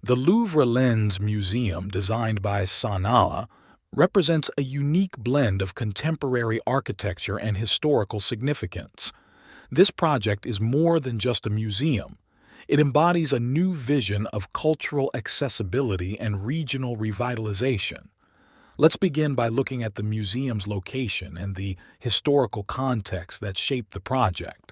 The Louvre-Lens Museum, designed by SANAA, represents a unique blend of contemporary architecture and historical significance. This project is more than just a museum. It embodies a new vision of cultural accessibility and regional revitalization. Let's begin by looking at the museum's location and the historical context that shaped the project.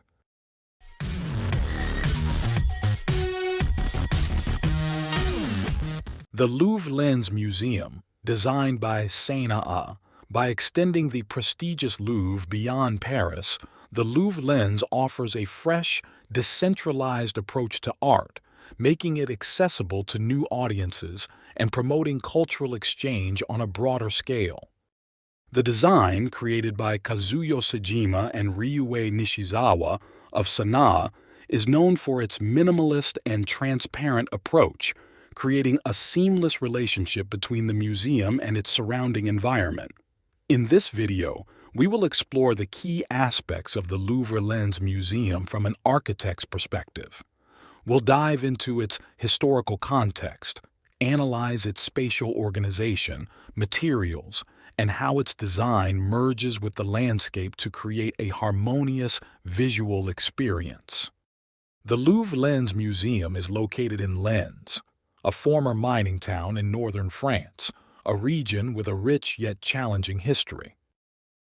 The Louvre-Lens Museum, designed by SANAA, by extending the prestigious Louvre beyond Paris, the Louvre-Lens offers a fresh, decentralized approach to art, making it accessible to new audiences and promoting cultural exchange on a broader scale. The design, created by Kazuyo Sejima and Ryue Nishizawa of SANAA, is known for its minimalist and transparent approach, creating a seamless relationship between the museum and its surrounding environment. In this video, we will explore the key aspects of the Louvre-Lens Museum from an architect's perspective. We'll dive into its historical context, analyze its spatial organization, materials, and how its design merges with the landscape to create a harmonious visual experience. The Louvre-Lens Museum is located in Lens, a former mining town in northern France, a region with a rich yet challenging history.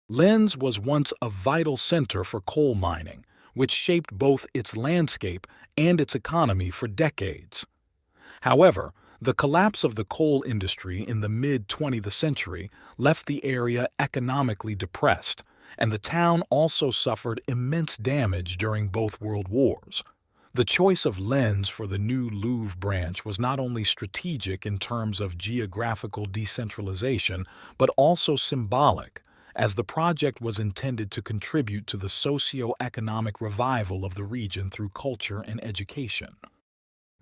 Lens was once a vital center for coal mining, which shaped both its landscape and its economy for decades. However, the collapse of the coal industry in the mid-20th century left the area economically depressed, and the town also suffered immense damage during both world wars. The choice of Lens for the new Louvre branch was not only strategic in terms of geographical decentralization, but also symbolic, as the project was intended to contribute to the socio-economic revival of the region through culture and education.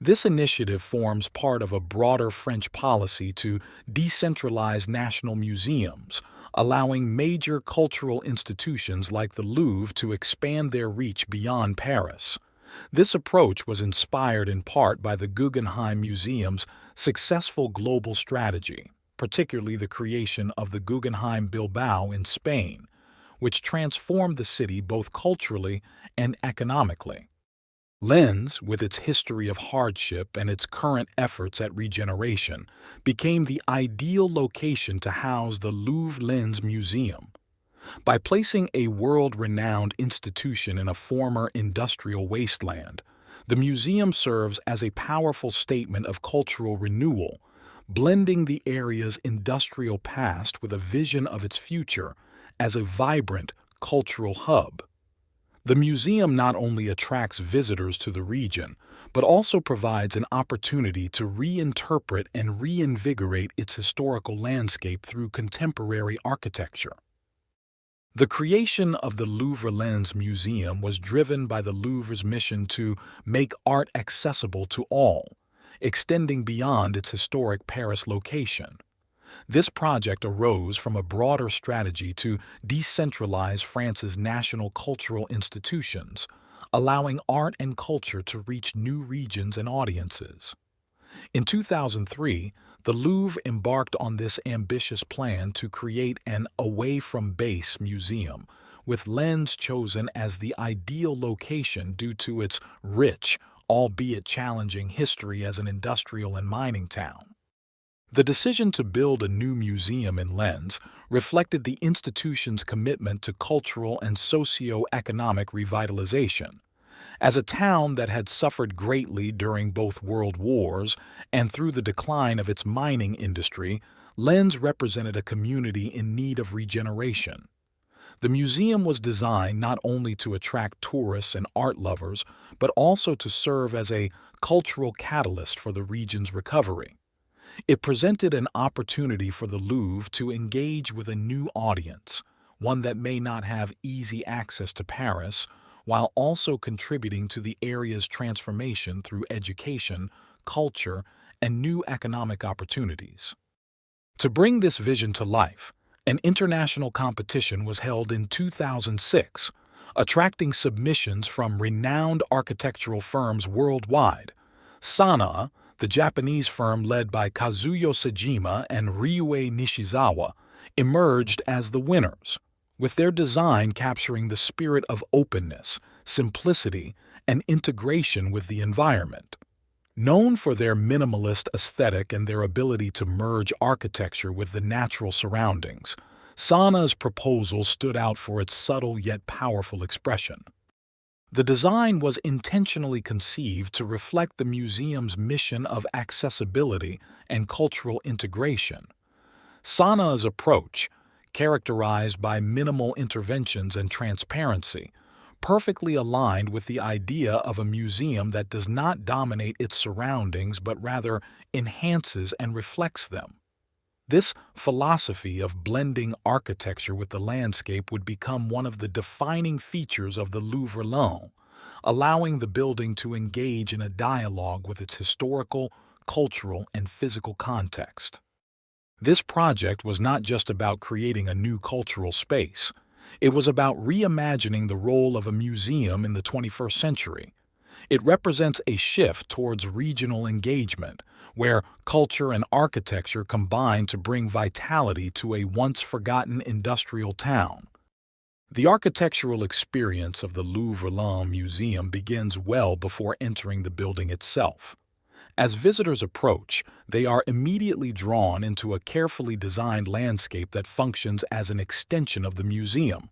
This initiative forms part of a broader French policy to decentralize national museums, allowing major cultural institutions like the Louvre to expand their reach beyond Paris. This approach was inspired in part by the Guggenheim Museum's successful global strategy, particularly the creation of the Guggenheim Bilbao in Spain, which transformed the city both culturally and economically. Lens, with its history of hardship and its current efforts at regeneration, became the ideal location to house the Louvre-Lens Museum. By placing a world-renowned institution in a former industrial wasteland, the museum serves as a powerful statement of cultural renewal, blending the area's industrial past with a vision of its future as a vibrant cultural hub. The museum not only attracts visitors to the region, but also provides an opportunity to reinterpret and reinvigorate its historical landscape through contemporary architecture. The creation of the Louvre-Lens Museum was driven by the Louvre's mission to make art accessible to all, extending beyond its historic Paris location. This project arose from a broader strategy to decentralize France's national cultural institutions, allowing art and culture to reach new regions and audiences. In 2003, the Louvre embarked on this ambitious plan to create an away-from-base museum, with Lens chosen as the ideal location due to its rich, albeit challenging history as an industrial and mining town. The decision to build a new museum in Lens reflected the institution's commitment to cultural and socio-economic revitalization. As a town that had suffered greatly during both world wars and through the decline of its mining industry, Lens represented a community in need of regeneration. The museum was designed not only to attract tourists and art lovers, but also to serve as a cultural catalyst for the region's recovery. It presented an opportunity for the Louvre to engage with a new audience, one that may not have easy access to Paris, while also contributing to the area's transformation through education, culture, and new economic opportunities. To bring this vision to life, an international competition was held in 2006, attracting submissions from renowned architectural firms worldwide. SANAA, The Japanese firm led by Kazuyo Sejima and Ryue Nishizawa emerged as the winners, with their design capturing the spirit of openness, simplicity, and integration with the environment. Known for their minimalist aesthetic and their ability to merge architecture with the natural surroundings, SANAA's proposal stood out for its subtle yet powerful expression. The design was intentionally conceived to reflect the museum's mission of accessibility and cultural integration. SANAA's approach, characterized by minimal interventions and transparency, perfectly aligned with the idea of a museum that does not dominate its surroundings but rather enhances and reflects them. This philosophy of blending architecture with the landscape would become one of the defining features of the Louvre-Lens, allowing the building to engage in a dialogue with its historical, cultural, and physical context. This project was not just about creating a new cultural space. It was about reimagining the role of a museum in the 21st century. It represents a shift towards regional engagement, where culture and architecture combine to bring vitality to a once-forgotten industrial town. The architectural experience of the Louvre-Lens Museum begins well before entering the building itself. As visitors approach, they are immediately drawn into a carefully designed landscape that functions as an extension of the museum.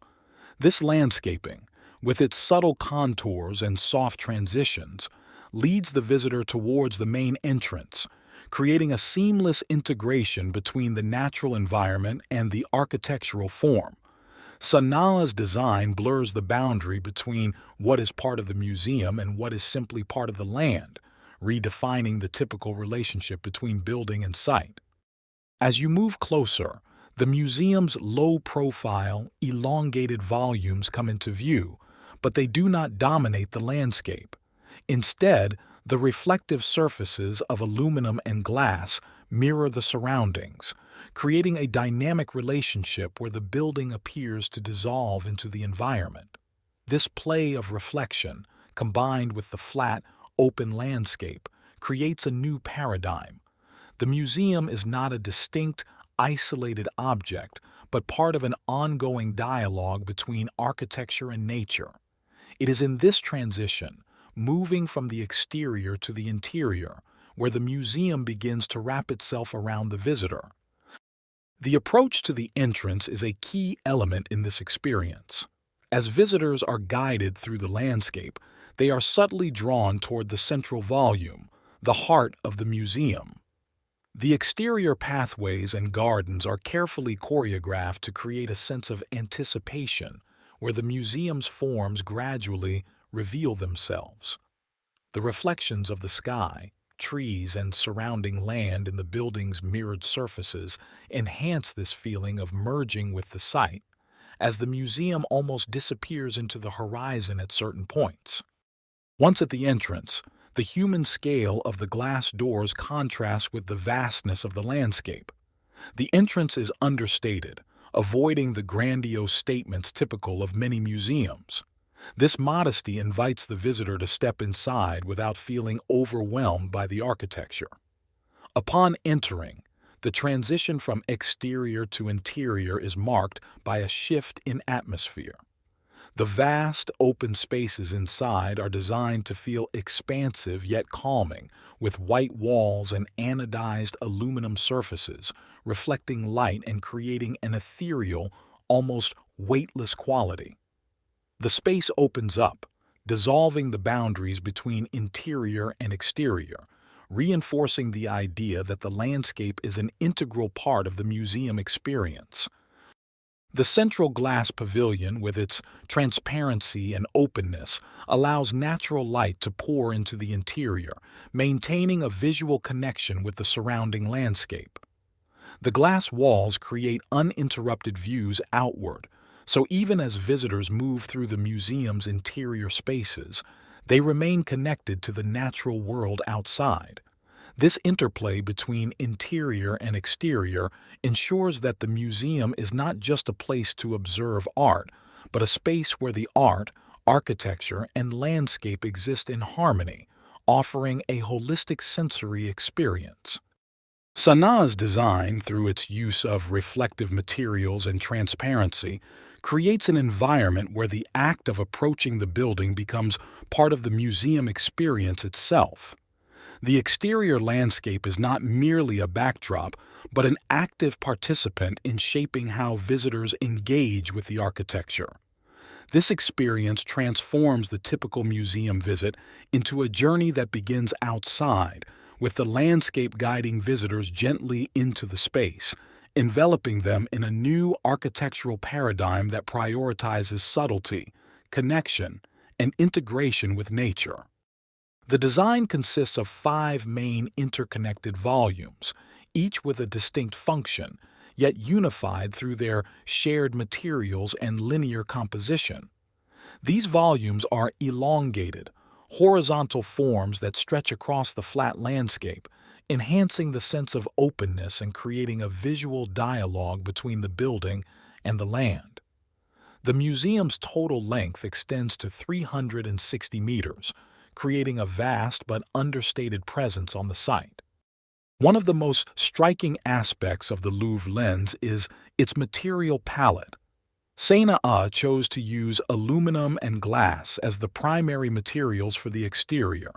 This landscaping, with its subtle contours and soft transitions, leads the visitor towards the main entrance, creating a seamless integration between the natural environment and the architectural form. SANAA's design blurs the boundary between what is part of the museum and what is simply part of the land, redefining the typical relationship between building and site. As you move closer, the museum's low-profile, elongated volumes come into view, but they do not dominate the landscape. Instead, the reflective surfaces of aluminum and glass mirror the surroundings, creating a dynamic relationship where the building appears to dissolve into the environment. This play of reflection, combined with the flat, open landscape, creates a new paradigm. The museum is not a distinct, isolated object, but part of an ongoing dialogue between architecture and nature. It is in this transition, moving from the exterior to the interior, where the museum begins to wrap itself around the visitor. The approach to the entrance is a key element in this experience. As visitors are guided through the landscape, they are subtly drawn toward the central volume, the heart of the museum. The exterior pathways and gardens are carefully choreographed to create a sense of anticipation, where the museum's forms gradually reveal themselves. The reflections of the sky, trees, and surrounding land in the building's mirrored surfaces enhance this feeling of merging with the site, as the museum almost disappears into the horizon at certain points. Once at the entrance, the human scale of the glass doors contrasts with the vastness of the landscape. The entrance is understated, avoiding the grandiose statements typical of many museums. This modesty invites the visitor to step inside without feeling overwhelmed by the architecture. Upon entering, the transition from exterior to interior is marked by a shift in atmosphere. The vast, open spaces inside are designed to feel expansive yet calming, with white walls and anodized aluminum surfaces, reflecting light and creating an ethereal, almost weightless quality. The space opens up, dissolving the boundaries between interior and exterior, reinforcing the idea that the landscape is an integral part of the museum experience. The central glass pavilion, with its transparency and openness, allows natural light to pour into the interior, maintaining a visual connection with the surrounding landscape. The glass walls create uninterrupted views outward, so even as visitors move through the museum's interior spaces, they remain connected to the natural world outside. This interplay between interior and exterior ensures that the museum is not just a place to observe art, but a space where the art, architecture, and landscape exist in harmony, offering a holistic sensory experience. SANAA's design, through its use of reflective materials and transparency, creates an environment where the act of approaching the building becomes part of the museum experience itself. The exterior landscape is not merely a backdrop, but an active participant in shaping how visitors engage with the architecture. This experience transforms the typical museum visit into a journey that begins outside, with the landscape guiding visitors gently into the space, enveloping them in a new architectural paradigm that prioritizes subtlety, connection, and integration with nature. The design consists of 5 main interconnected volumes, each with a distinct function, yet unified through their shared materials and linear composition. These volumes are elongated, horizontal forms that stretch across the flat landscape, enhancing the sense of openness and creating a visual dialogue between the building and the land. The museum's total length extends to 360 meters, creating a vast but understated presence on the site. One of the most striking aspects of the Louvre-Lens is its material palette. SANAA chose to use aluminum and glass as the primary materials for the exterior.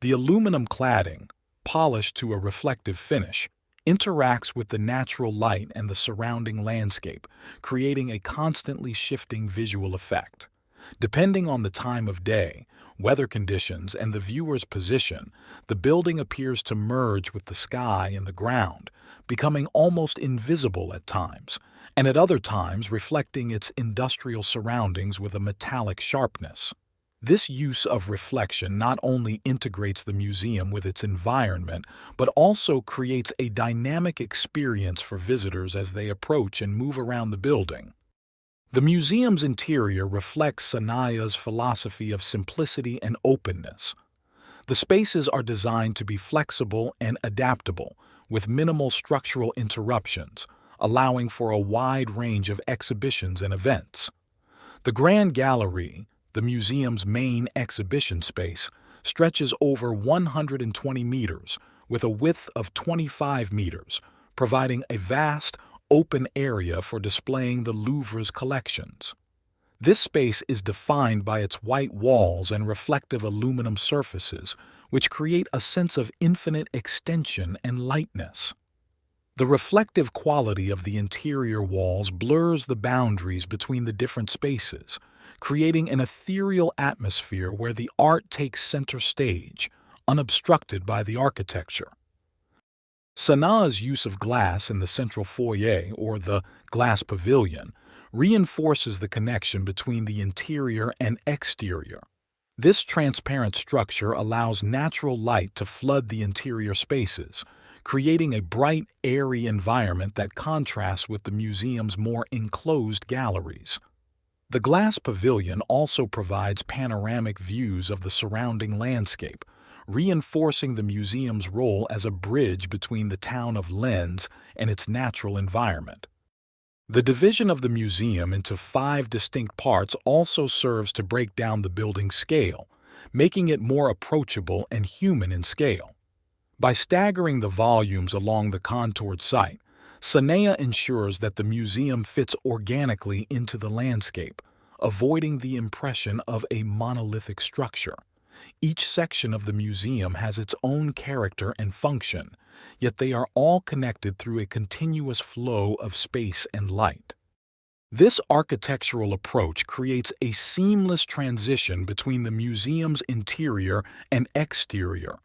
The aluminum cladding, polished to a reflective finish, interacts with the natural light and the surrounding landscape, creating a constantly shifting visual effect. Depending on the time of day, weather conditions, and the viewer's position, the building appears to merge with the sky and the ground, becoming almost invisible at times, and at other times reflecting its industrial surroundings with a metallic sharpness. This use of reflection not only integrates the museum with its environment, but also creates a dynamic experience for visitors as they approach and move around the building. The museum's interior reflects SANAA's philosophy of simplicity and openness. The spaces are designed to be flexible and adaptable, with minimal structural interruptions, allowing for a wide range of exhibitions and events. The Grande Galerie, the museum's main exhibition space, stretches over 120 meters with a width of 25 meters, providing a vast, open area for displaying the Louvre's collections. This space is defined by its white walls and reflective aluminum surfaces, which create a sense of infinite extension and lightness. The reflective quality of the interior walls blurs the boundaries between the different spaces, creating an ethereal atmosphere where the art takes center stage, unobstructed by the architecture. SANAA's use of glass in the central foyer, or the glass pavilion, reinforces the connection between the interior and exterior. This transparent structure allows natural light to flood the interior spaces, creating a bright, airy environment that contrasts with the museum's more enclosed galleries. The glass pavilion also provides panoramic views of the surrounding landscape, reinforcing the museum's role as a bridge between the town of Lens and its natural environment. The division of the museum into 5 distinct parts also serves to break down the building's scale, making it more approachable and human in scale. By staggering the volumes along the contoured site, SANAA ensures that the museum fits organically into the landscape, avoiding the impression of a monolithic structure. Each section of the museum has its own character and function, yet they are all connected through a continuous flow of space and light. This architectural approach creates a seamless transition between the museum's interior and exterior,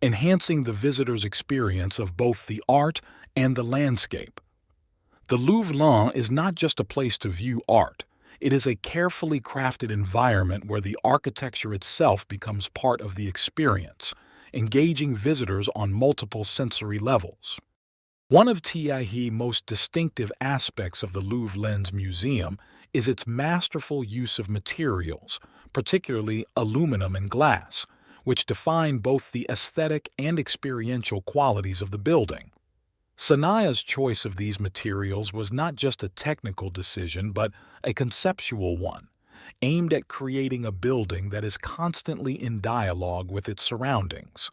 enhancing the visitor's experience of both the art and the landscape. The Louvre-Lens is not just a place to view art. It is a carefully crafted environment where the architecture itself becomes part of the experience, engaging visitors on multiple sensory levels. One of TIE's most distinctive aspects of the Louvre-Lens Museum is its masterful use of materials, particularly aluminum and glass, which define both the aesthetic and experiential qualities of the building. SANAA's choice of these materials was not just a technical decision but a conceptual one, aimed at creating a building that is constantly in dialogue with its surroundings.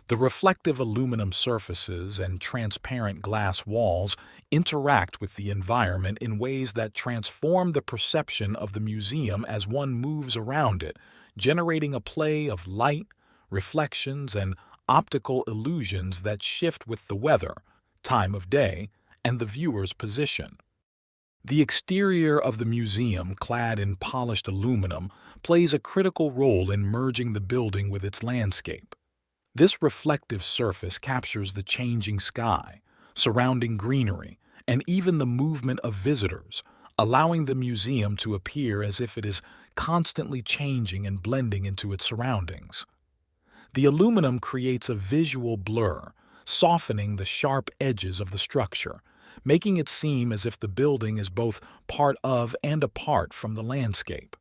The reflective aluminum surfaces and transparent glass walls interact with the environment in ways that transform the perception of the museum as one moves around it, generating a play of light, reflections, and optical illusions that shift with the weather, time of day, and the viewer's position. The exterior of the museum, clad in polished aluminum, plays a critical role in merging the building with its landscape. This reflective surface captures the changing sky, surrounding greenery, and even the movement of visitors, allowing the museum to appear as if it is constantly changing and blending into its surroundings. The aluminum creates a visual blur, softening the sharp edges of the structure, making it seem as if the building is both part of and apart from the landscape.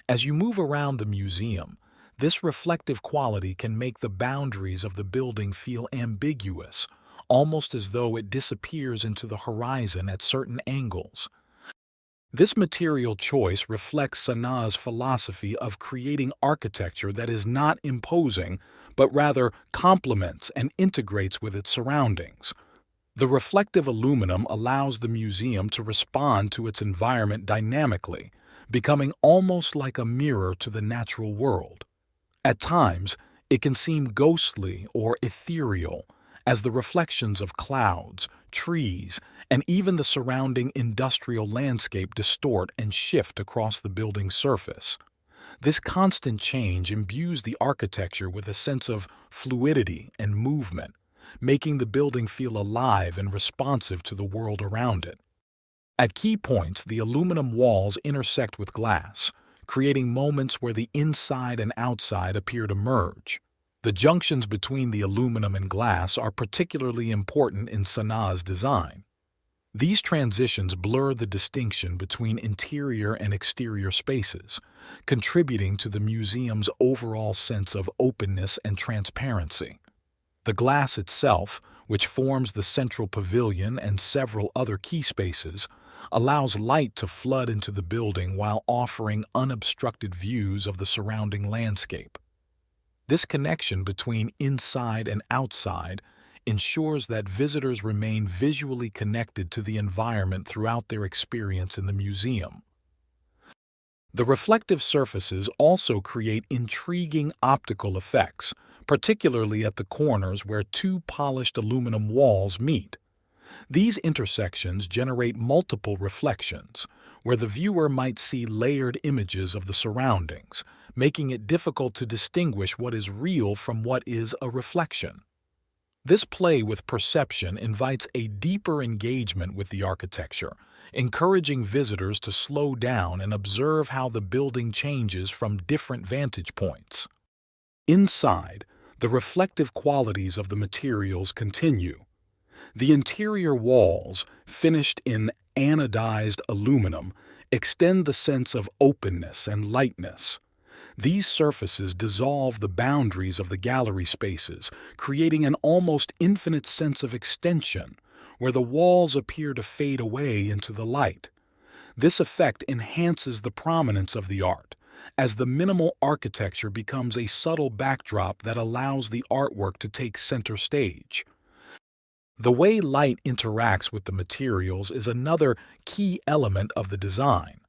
As you move around the museum, this reflective quality can make the boundaries of the building feel ambiguous, almost as though it disappears into the horizon at certain angles. This material choice reflects SANAA's philosophy of creating architecture that is not imposing, but rather complements and integrates with its surroundings. The reflective aluminum allows the museum to respond to its environment dynamically, becoming almost like a mirror to the natural world. At times, it can seem ghostly or ethereal, as the reflections of clouds, trees, and even the surrounding industrial landscape distort and shift across the building's surface. This constant change imbues the architecture with a sense of fluidity and movement, making the building feel alive and responsive to the world around it. At key points, the aluminum walls intersect with glass, creating moments where the inside and outside appear to merge. The junctions between the aluminum and glass are particularly important in SANAA's design. These transitions blur the distinction between interior and exterior spaces, contributing to the museum's overall sense of openness and transparency. The glass itself, which forms the central pavilion and several other key spaces, allows light to flood into the building while offering unobstructed views of the surrounding landscape. This connection between inside and outside ensures that visitors remain visually connected to the environment throughout their experience in the museum. The reflective surfaces also create intriguing optical effects, particularly at the corners where two polished aluminum walls meet. These intersections generate multiple reflections, where the viewer might see layered images of the surroundings, making it difficult to distinguish what is real from what is a reflection. This play with perception invites a deeper engagement with the architecture, encouraging visitors to slow down and observe how the building changes from different vantage points. Inside, the reflective qualities of the materials continue. The interior walls, finished in anodized aluminum, extend the sense of openness and lightness. These surfaces dissolve the boundaries of the gallery spaces, creating an almost infinite sense of extension, where the walls appear to fade away into the light. This effect enhances the prominence of the art, as the minimal architecture becomes a subtle backdrop that allows the artwork to take center stage. The way light interacts with the materials is another key element of the design.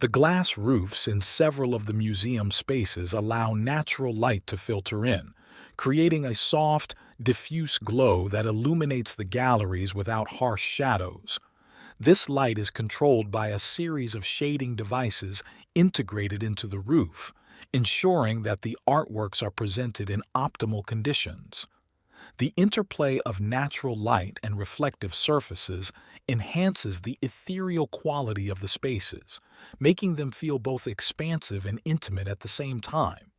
The glass roofs in several of the museum spaces allow natural light to filter in, creating a soft, diffuse glow that illuminates the galleries without harsh shadows. This light is controlled by a series of shading devices integrated into the roof, ensuring that the artworks are presented in optimal conditions. The interplay of natural light and reflective surfaces enhances the ethereal quality of the spaces, making them feel both expansive and intimate at the same time.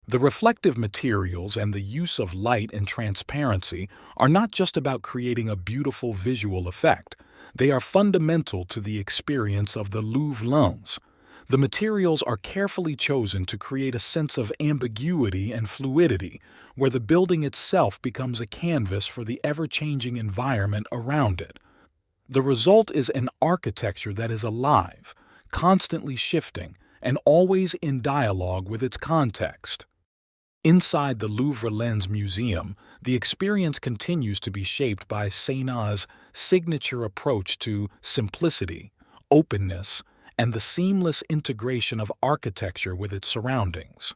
The reflective materials and the use of light and transparency are not just about creating a beautiful visual effect, they are fundamental to the experience of the Louvre-Lens. The materials are carefully chosen to create a sense of ambiguity and fluidity, where the building itself becomes a canvas for the ever-changing environment around it. The result is an architecture that is alive, constantly shifting and always in dialogue with its context. Inside the Louvre-Lens Museum, the experience continues to be shaped by SANAA's signature approach to simplicity, openness, and the seamless integration of architecture with its surroundings.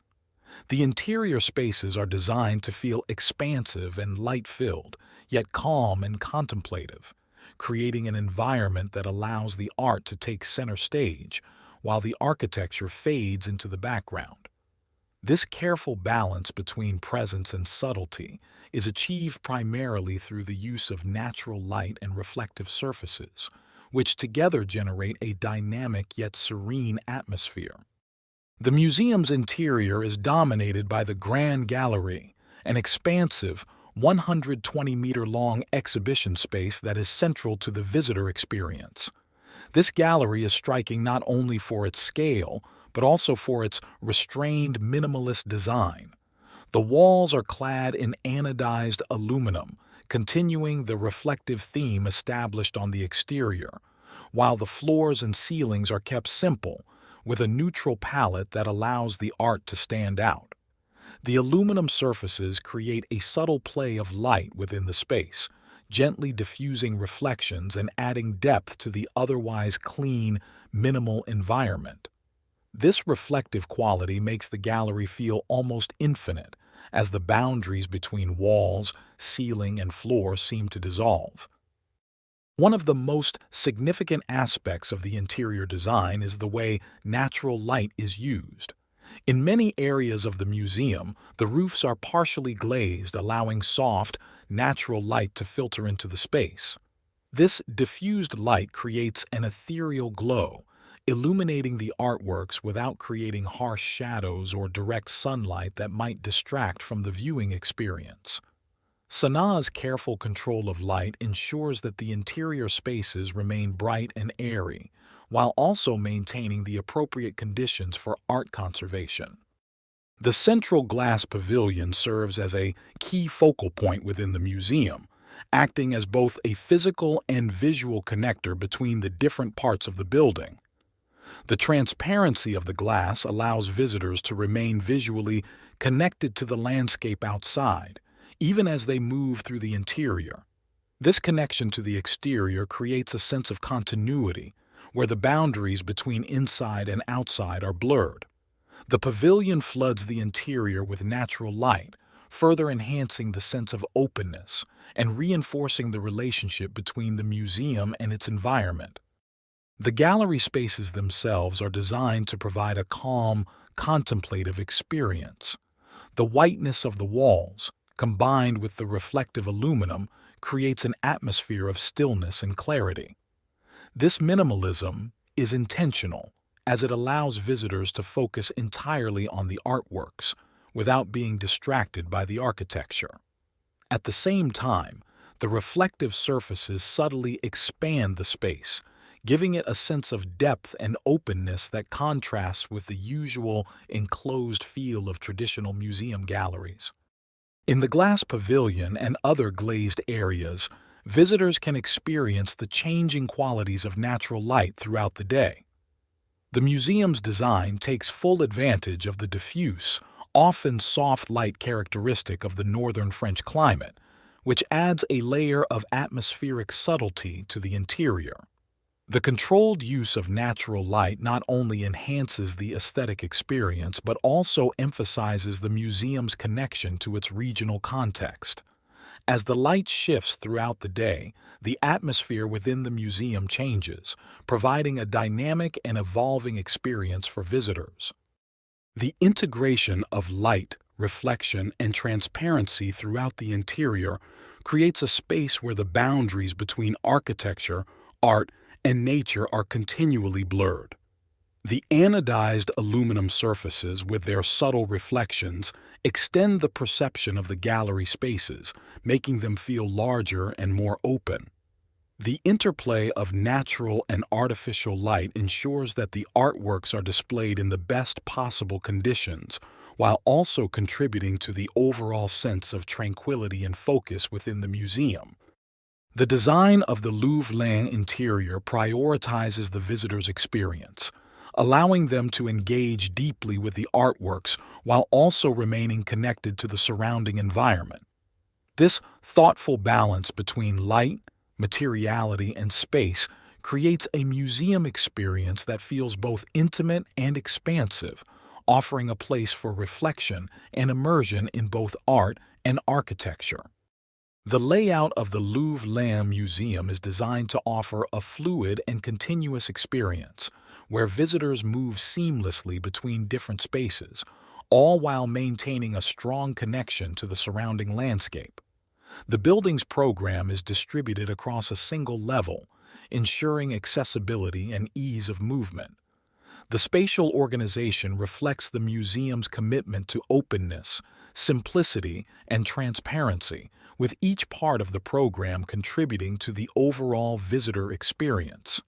The interior spaces are designed to feel expansive and light-filled, yet calm and contemplative, creating an environment that allows the art to take center stage while the architecture fades into the background. This careful balance between presence and subtlety is achieved primarily through the use of natural light and reflective surfaces, which together generate a dynamic yet serene atmosphere. The museum's interior is dominated by the Grande Galerie, an expansive, 120-meter-long exhibition space that is central to the visitor experience. This gallery is striking not only for its scale, but also for its restrained minimalist design. The walls are clad in anodized aluminum, continuing the reflective theme established on the exterior, while the floors and ceilings are kept simple, with a neutral palette that allows the art to stand out. The aluminum surfaces create a subtle play of light within the space, gently diffusing reflections and adding depth to the otherwise clean, minimal environment. This reflective quality makes the gallery feel almost infinite, as the boundaries between walls, ceiling, and floor seem to dissolve. One of the most significant aspects of the interior design is the way natural light is used. In many areas of the museum, the roofs are partially glazed, allowing soft, natural light to filter into the space. This diffused light creates an ethereal glow, illuminating the artworks without creating harsh shadows or direct sunlight that might distract from the viewing experience. SANAA's careful control of light ensures that the interior spaces remain bright and airy, while also maintaining the appropriate conditions for art conservation. The central glass pavilion serves as a key focal point within the museum, acting as both a physical and visual connector between the different parts of the building. The transparency of the glass allows visitors to remain visually connected to the landscape outside, even as they move through the interior. This connection to the exterior creates a sense of continuity, where the boundaries between inside and outside are blurred. The pavilion floods the interior with natural light, further enhancing the sense of openness and reinforcing the relationship between the museum and its environment. The gallery spaces themselves are designed to provide a calm, contemplative experience. The whiteness of the walls, combined with the reflective aluminum, creates an atmosphere of stillness and clarity. This minimalism is intentional, as it allows visitors to focus entirely on the artworks, without being distracted by the architecture. At the same time, the reflective surfaces subtly expand the space, giving it a sense of depth and openness that contrasts with the usual enclosed feel of traditional museum galleries. In the glass pavilion and other glazed areas, visitors can experience the changing qualities of natural light throughout the day. The museum's design takes full advantage of the diffuse, often soft light characteristic of the northern French climate, which adds a layer of atmospheric subtlety to the interior. The controlled use of natural light not only enhances the aesthetic experience but also emphasizes the museum's connection to its regional context. As the light shifts throughout the day, the atmosphere within the museum changes, providing a dynamic and evolving experience for visitors. The integration of light, reflection, and transparency throughout the interior creates a space where the boundaries between architecture, art, and nature are continually blurred. The anodized aluminum surfaces, with their subtle reflections, extend the perception of the gallery spaces, making them feel larger and more open. The interplay of natural and artificial light ensures that the artworks are displayed in the best possible conditions, while also contributing to the overall sense of tranquility and focus within the museum. The design of the Louvre-Lens interior prioritizes the visitor's experience, allowing them to engage deeply with the artworks while also remaining connected to the surrounding environment. This thoughtful balance between light, materiality, and space creates a museum experience that feels both intimate and expansive, offering a place for reflection and immersion in both art and architecture. The layout of the Louvre-Lens Museum is designed to offer a fluid and continuous experience, where visitors move seamlessly between different spaces, all while maintaining a strong connection to the surrounding landscape. The building's program is distributed across a single level, ensuring accessibility and ease of movement. The spatial organization reflects the museum's commitment to openness, simplicity, and transparency, with each part of the program contributing to the overall visitor experience.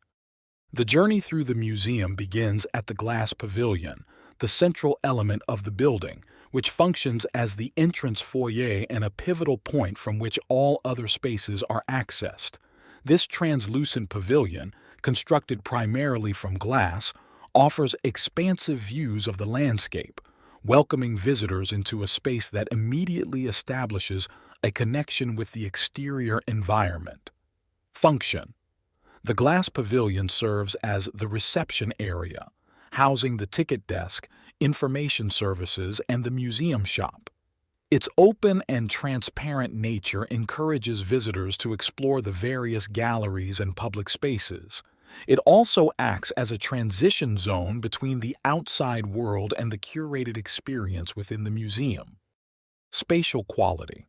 The journey through the museum begins at the Glass Pavilion, the central element of the building, which functions as the entrance foyer and a pivotal point from which all other spaces are accessed. This translucent pavilion, constructed primarily from glass, offers expansive views of the landscape, welcoming visitors into a space that immediately establishes a connection with the exterior environment. Function: the glass pavilion serves as the reception area, housing the ticket desk, information services, and the museum shop. Its open and transparent nature encourages visitors to explore the various galleries and public spaces. It also acts as a transition zone between the outside world and the curated experience within the museum. Spatial quality: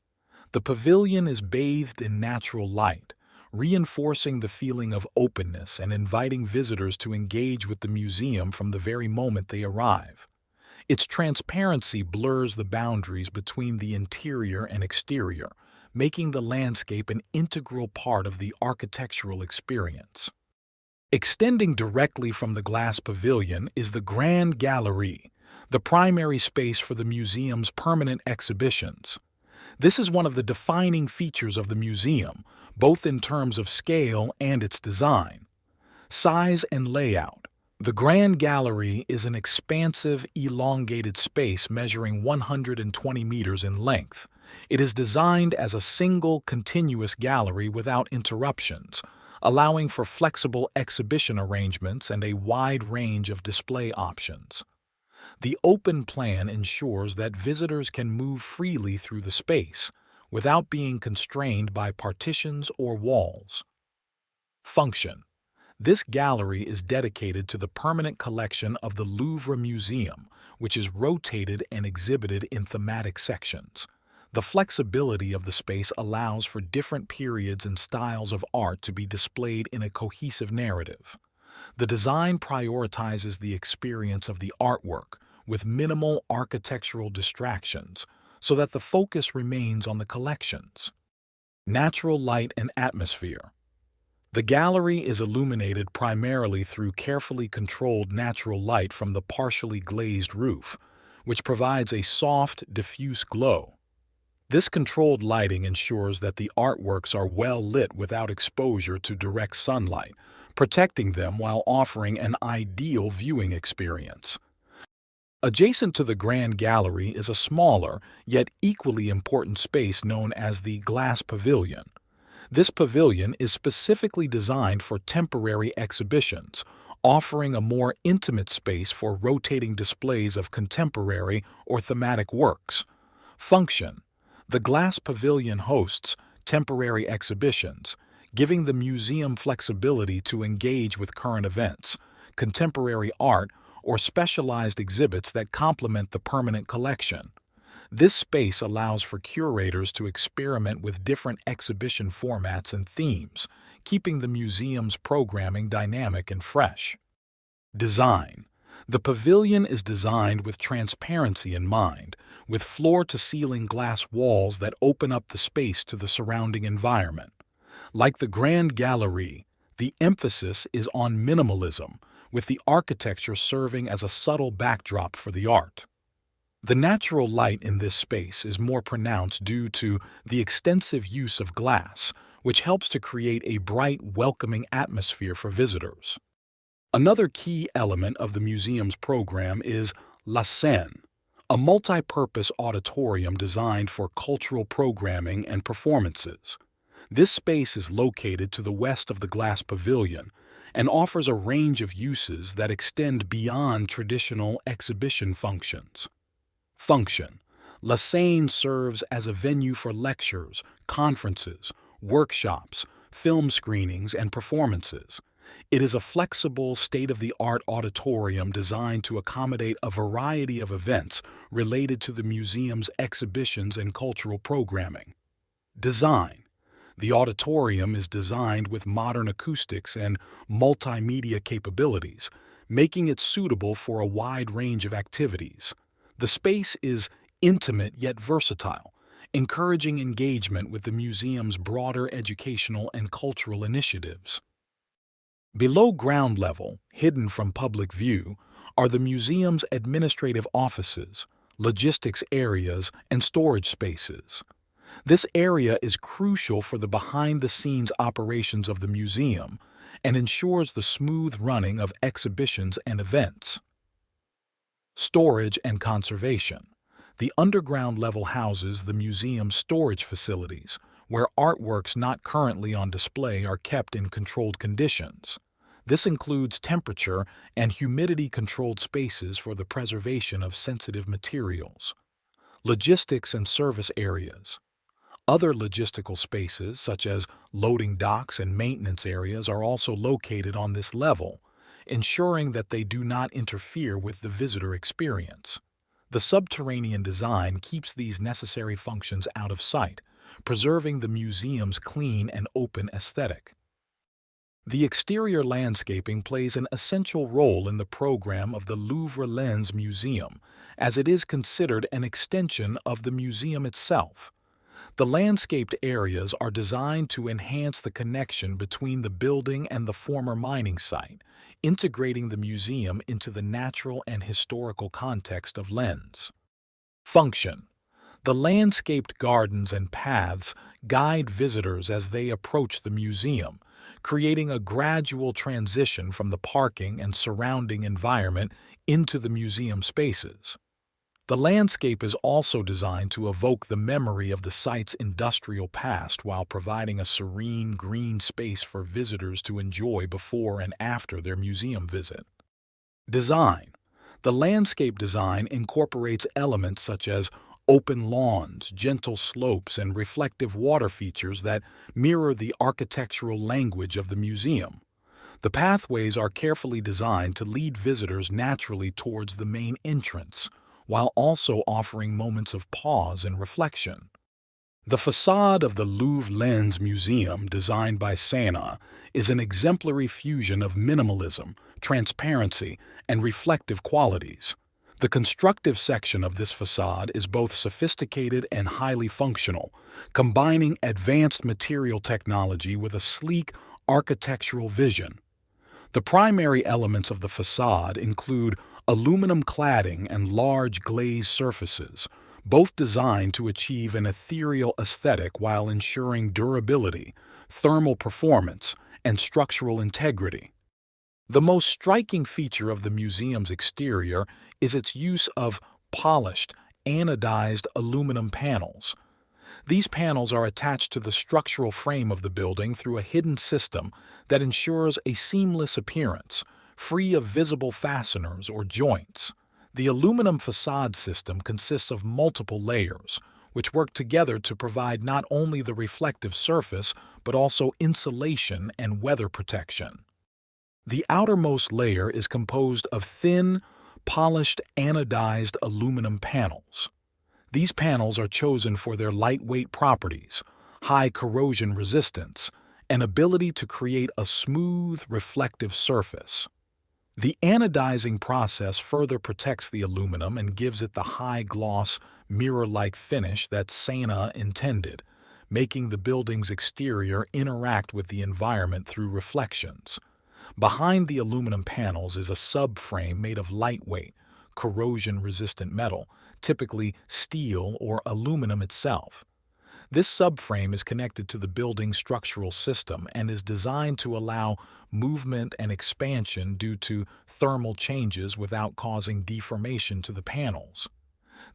the pavilion is bathed in natural light, reinforcing the feeling of openness and inviting visitors to engage with the museum from the very moment they arrive. Its transparency blurs the boundaries between the interior and exterior, making the landscape an integral part of the architectural experience. Extending directly from the glass pavilion is the Grande Galerie, the primary space for the museum's permanent exhibitions. This is one of the defining features of the museum, both in terms of scale and its design. Size and layout: the Grande Galerie is an expansive, elongated space measuring 120 meters in length. It is designed as a single, continuous gallery without interruptions, allowing for flexible exhibition arrangements and a wide range of display options. The open plan ensures that visitors can move freely through the space, without being constrained by partitions or walls. Function: this gallery is dedicated to the permanent collection of the Louvre Museum, which is rotated and exhibited in thematic sections. The flexibility of the space allows for different periods and styles of art to be displayed in a cohesive narrative. The design prioritizes the experience of the artwork, with minimal architectural distractions, so that the focus remains on the collections. Natural light and atmosphere: the gallery is illuminated primarily through carefully controlled natural light from the partially glazed roof, which provides a soft, diffuse glow. This controlled lighting ensures that the artworks are well lit without exposure to direct sunlight, protecting them while offering an ideal viewing experience. Adjacent to the Grand Gallery is a smaller, yet equally important space known as the Glass Pavilion. This pavilion is specifically designed for temporary exhibitions, offering a more intimate space for rotating displays of contemporary or thematic works. Function: the Glass Pavilion hosts temporary exhibitions, giving the museum flexibility to engage with current events, contemporary art, or specialized exhibits that complement the permanent collection. This space allows for curators to experiment with different exhibition formats and themes, keeping the museum's programming dynamic and fresh. Design: the pavilion is designed with transparency in mind, with floor-to-ceiling glass walls that open up the space to the surrounding environment. Like the Grande Galerie, the emphasis is on minimalism, with the architecture serving as a subtle backdrop for the art. The natural light in this space is more pronounced due to the extensive use of glass, which helps to create a bright, welcoming atmosphere for visitors. Another key element of the museum's program is La Scène, a multi-purpose auditorium designed for cultural programming and performances. This space is located to the west of the Glass Pavilion and offers a range of uses that extend beyond traditional exhibition functions. Function: La Scène serves as a venue for lectures, conferences, workshops, film screenings, and performances. It is a flexible, state-of-the-art auditorium designed to accommodate a variety of events related to the museum's exhibitions and cultural programming. Design: the auditorium is designed with modern acoustics and multimedia capabilities, making it suitable for a wide range of activities. The space is intimate yet versatile, encouraging engagement with the museum's broader educational and cultural initiatives. Below ground level, hidden from public view, are the museum's administrative offices, logistics areas, and storage spaces. This area is crucial for the behind-the-scenes operations of the museum and ensures the smooth running of exhibitions and events. Storage and conservation: the underground level houses the museum's storage facilities, where artworks not currently on display are kept in controlled conditions. This includes temperature and humidity-controlled spaces for the preservation of sensitive materials. Logistics and service areas: other logistical spaces, such as loading docks and maintenance areas, are also located on this level, ensuring that they do not interfere with the visitor experience. The subterranean design keeps these necessary functions out of sight, preserving the museum's clean and open aesthetic. The exterior landscaping plays an essential role in the program of the Louvre-Lens Museum, as it is considered an extension of the museum itself. The landscaped areas are designed to enhance the connection between the building and the former mining site, integrating the museum into the natural and historical context of Lens. Function: the landscaped gardens and paths guide visitors as they approach the museum, creating a gradual transition from the parking and surrounding environment into the museum spaces. The landscape is also designed to evoke the memory of the site's industrial past while providing a serene green space for visitors to enjoy before and after their museum visit. Design: the landscape design incorporates elements such as open lawns, gentle slopes, and reflective water features that mirror the architectural language of the museum. The pathways are carefully designed to lead visitors naturally towards the main entrance, while also offering moments of pause and reflection. The facade of the Louvre-Lens Museum, designed by SANAA, is an exemplary fusion of minimalism, transparency, and reflective qualities. The constructive section of this facade is both sophisticated and highly functional, combining advanced material technology with a sleek architectural vision. The primary elements of the facade include aluminum cladding and large glazed surfaces, both designed to achieve an ethereal aesthetic while ensuring durability, thermal performance, and structural integrity. The most striking feature of the museum's exterior is its use of polished, anodized aluminum panels. These panels are attached to the structural frame of the building through a hidden system that ensures a seamless appearance, free of visible fasteners or joints. The aluminum facade system consists of multiple layers, which work together to provide not only the reflective surface but also insulation and weather protection. The outermost layer is composed of thin, polished anodized aluminum panels. These panels are chosen for their lightweight properties, high corrosion resistance, and ability to create a smooth, reflective surface. The anodizing process further protects the aluminum and gives it the high-gloss, mirror-like finish that SANAA intended, making the building's exterior interact with the environment through reflections. Behind the aluminum panels is a subframe made of lightweight, corrosion-resistant metal, typically steel or aluminum itself. This subframe is connected to the building's structural system and is designed to allow movement and expansion due to thermal changes without causing deformation to the panels.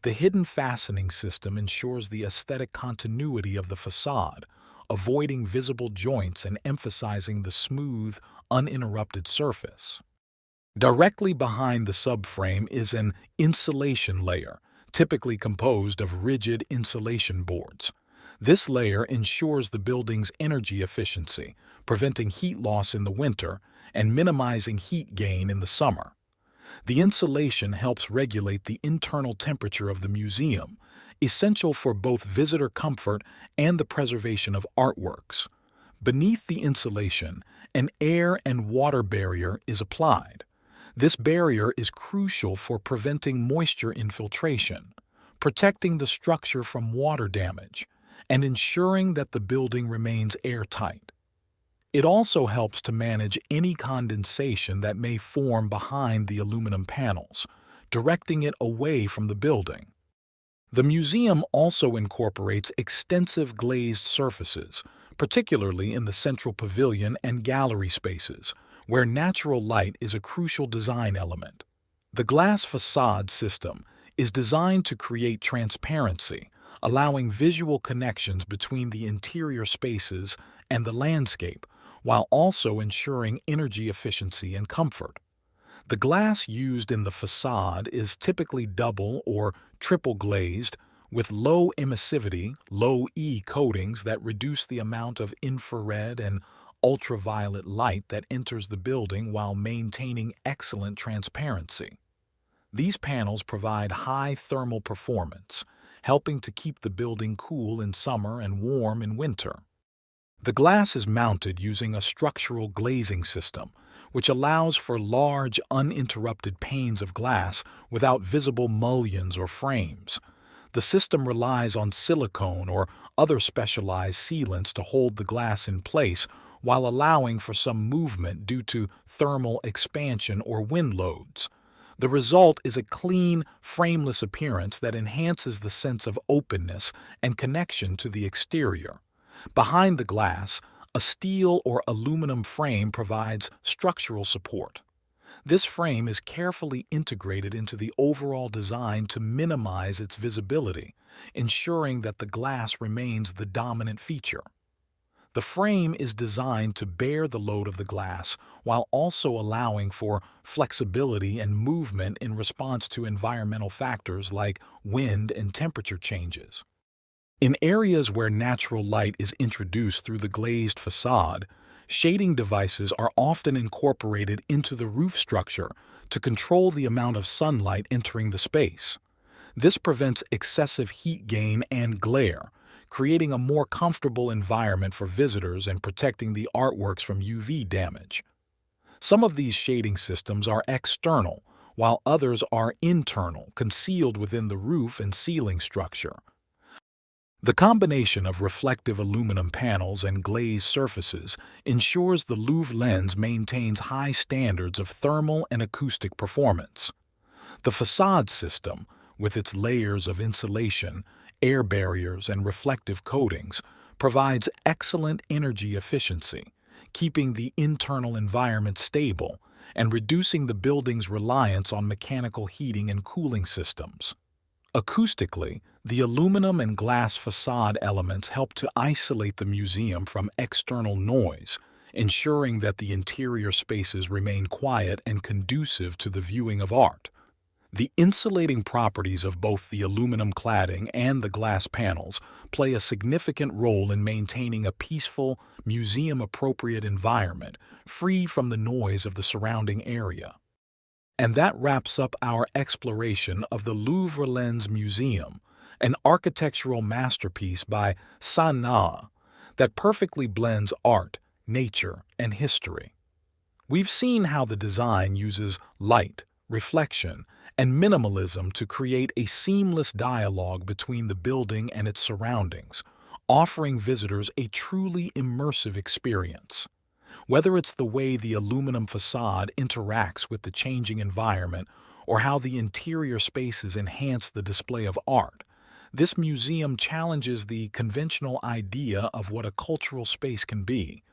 The hidden fastening system ensures the aesthetic continuity of the facade, avoiding visible joints and emphasizing the smooth, uninterrupted surface. Directly behind the subframe is an insulation layer, typically composed of rigid insulation boards. This layer ensures the building's energy efficiency, preventing heat loss in the winter and minimizing heat gain in the summer. The insulation helps regulate the internal temperature of the museum, essential for both visitor comfort and the preservation of artworks. Beneath the insulation, an air and water barrier is applied. This barrier is crucial for preventing moisture infiltration, protecting the structure from water damage, and ensuring that the building remains airtight. It also helps to manage any condensation that may form behind the aluminum panels, directing it away from the building. The museum also incorporates extensive glazed surfaces, particularly in the central pavilion and gallery spaces, where natural light is a crucial design element. The glass facade system is designed to create transparency, allowing visual connections between the interior spaces and the landscape, while also ensuring energy efficiency and comfort. The glass used in the facade is typically double or triple glazed, with low emissivity, low E coatings that reduce the amount of infrared and ultraviolet light that enters the building while maintaining excellent transparency. These panels provide high thermal performance, helping to keep the building cool in summer and warm in winter. The glass is mounted using a structural glazing system, which allows for large, uninterrupted panes of glass without visible mullions or frames. The system relies on silicone or other specialized sealants to hold the glass in place while allowing for some movement due to thermal expansion or wind loads. The result is a clean, frameless appearance that enhances the sense of openness and connection to the exterior. Behind the glass, a steel or aluminum frame provides structural support. This frame is carefully integrated into the overall design to minimize its visibility, ensuring that the glass remains the dominant feature. The frame is designed to bear the load of the glass while also allowing for flexibility and movement in response to environmental factors like wind and temperature changes. In areas where natural light is introduced through the glazed facade, shading devices are often incorporated into the roof structure to control the amount of sunlight entering the space. This prevents excessive heat gain and glare, creating a more comfortable environment for visitors and protecting the artworks from UV damage. Some of these shading systems are external, while others are internal, concealed within the roof and ceiling structure. The combination of reflective aluminum panels and glazed surfaces ensures the Louvre-Lens maintains high standards of thermal and acoustic performance. The facade system, with its layers of insulation, air barriers, and reflective coatings, provides excellent energy efficiency, keeping the internal environment stable and reducing the building's reliance on mechanical heating and cooling systems. Acoustically, the aluminum and glass facade elements help to isolate the museum from external noise, ensuring that the interior spaces remain quiet and conducive to the viewing of art. The insulating properties of both the aluminum cladding and the glass panels play a significant role in maintaining a peaceful, museum-appropriate environment, free from the noise of the surrounding area. And that wraps up our exploration of the Louvre-Lens Museum, an architectural masterpiece by SANAA that perfectly blends art, nature, and history. We've seen how the design uses light, reflection, and minimalism to create a seamless dialogue between the building and its surroundings, offering visitors a truly immersive experience. Whether it's the way the aluminum facade interacts with the changing environment or how the interior spaces enhance the display of art, This museum challenges the conventional idea of what a cultural space can be.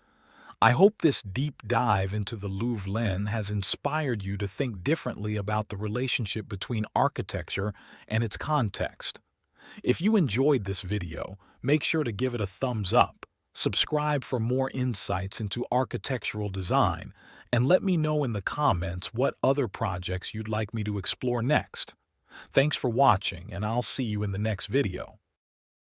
I hope this deep dive into the Louvre-Lens has inspired you to think differently about the relationship between architecture and its context. If you enjoyed this video, make sure to give it a thumbs up, subscribe for more insights into architectural design, and let me know in the comments what other projects you'd like me to explore next. Thanks for watching, and I'll see you in the next video.